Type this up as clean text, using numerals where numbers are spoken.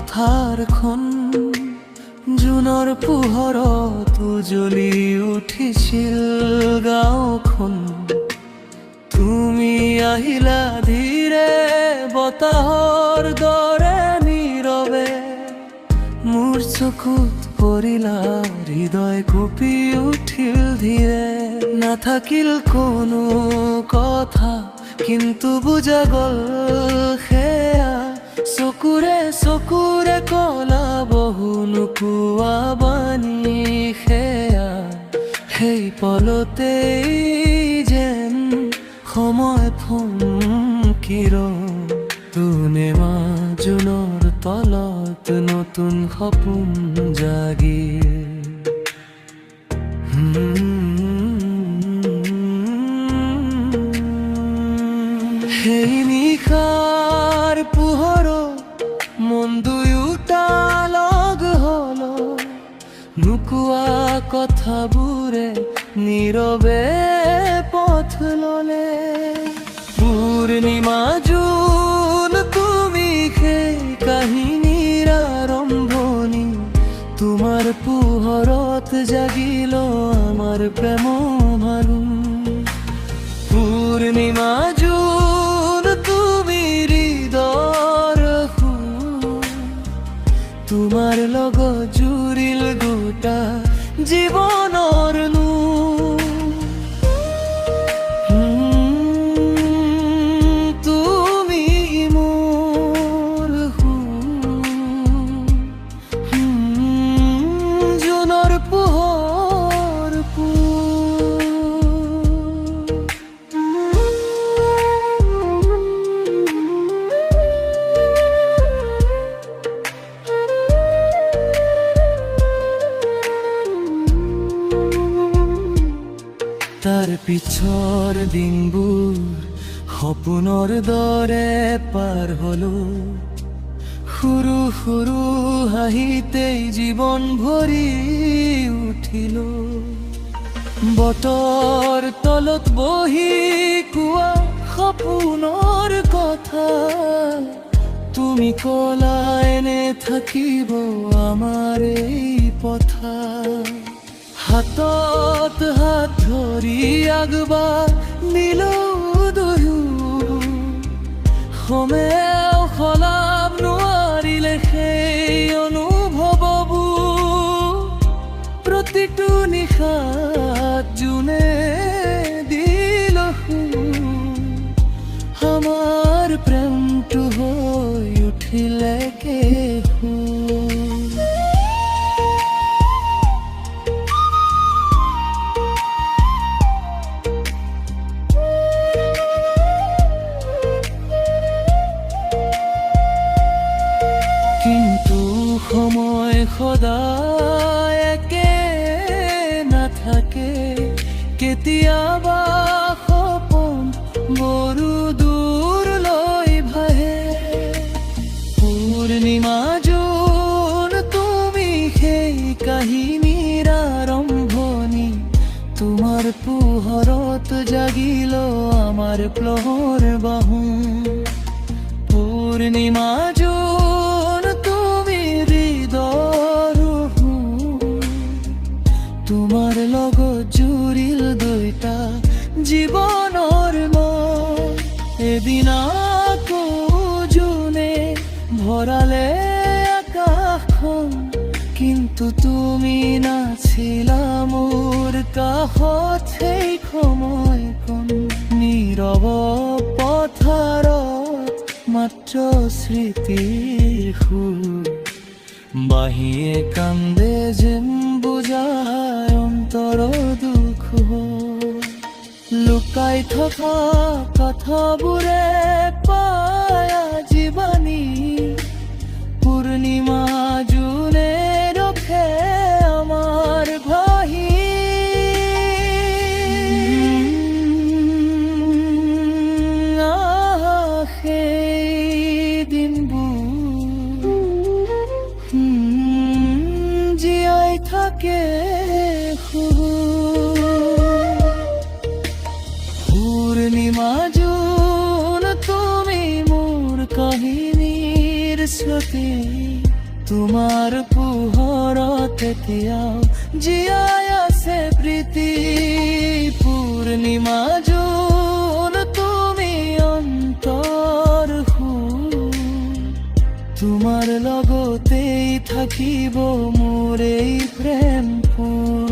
পথাৰখন জুনৰ পোহৰত উজ্বলি উঠিছিল গাঁওখন। তুমি আহিলা ধীৰে বতাহৰ দৰে নীৰৱে, মোৰ চকুত পৰিলা হৃদয় কঁপি উঠিল ধীৰে। নাথাকিল কোনো কথা কিন্তু বুজা গল সেয়া, চকুৰে চকুৰে কলা বহু নোকোৱা বাণী সেয়া। সেই পলতেই যেন সময় থমকি ৰল, পূৰ্ণিমা জোনৰ তলত নতুন সপোন জাগিল। সেই নিশাৰ পোহৰত মন দুয়োটা লগ হল, নোকোৱা কথাবোৰে নীৰৱে পথ ললে। পূৰ্ণিমা জোন তুমি সেই কাহিনীৰ আৰম্ভণি, তোমাৰ পোহৰত জাগিল আমাৰ প্ৰেম ভালুন। পূৰ্ণিমা জোন তুমি হৃদয়ৰ সুৰ, তোমাৰ লগত জুৰিল গোটা জীৱনৰ নূৰ। তুমি মোৰ জোনৰ পোহৰ তাৰ পিছৰ দিনবোৰ সপোনৰ দৰে পাৰ হলো, সৰু সৰু হাঁহিতেই জীৱন ভৰি উঠিলো। বতৰ তলত বহি কোৱা সপোনৰ কথা, তুমি কলা এনে থাকিব আমাৰ এই পথাৰ। হাতত হাত ধৰি আগবাঢ়িলো দুয়ো, সময়েও সলাব নোৱাৰিলে সেই অনুভৱবোৰ। প্ৰতিটো নিশাত জোনে দিল আমাৰ প্ৰেমটো হৈ উঠিলে কিন্তু সময় সদায় একে নাথাকে, কেতিয়াবা সপোন বৰু দূৰলৈ ভাহে। পূৰ্ণিমা জোন তুমি সেই কাহিনীৰ আৰম্ভণি, তোমাৰ পোহৰত জাগিল আমাৰ প্ৰেমৰ বাহন। পূৰ্ণিমা জোন তুমি হৃদয়ৰ সুৰ, তোমাৰ লগত জুৰিল দুইটা জীৱনৰ মন। এদিন আকৌ জোনে ভৰালে আকাশখন, কিন্তু তুমি নাছিলা মোৰ কাষত সেই সময়খন। নীৰৱ পথাৰত মাত্ৰ স্মৃতিৰ সুৰ, বাহিৰে কান্দে যেন বুজায় অন্তৰ দুখ। লুকাই থকা কথাবোৰে পায় জীৱনী, পূৰ্ণিমা জোনে ৰখে আমাৰ ভাহি। সেই দিনবোৰ জীয়াই থাকে পূৰ্ণিমা জোন তুমি মোৰ কাহিনীৰ স্মৃতি। তোমাৰ পোহৰত এতিয়াও জীয়াই আছে প্ৰীতি। পূৰ্ণিমা জোন তুমি অন্তৰ সুৰ, তোমাৰ লগতেই থাকিব মোৰ এই প্ৰেমবোৰ।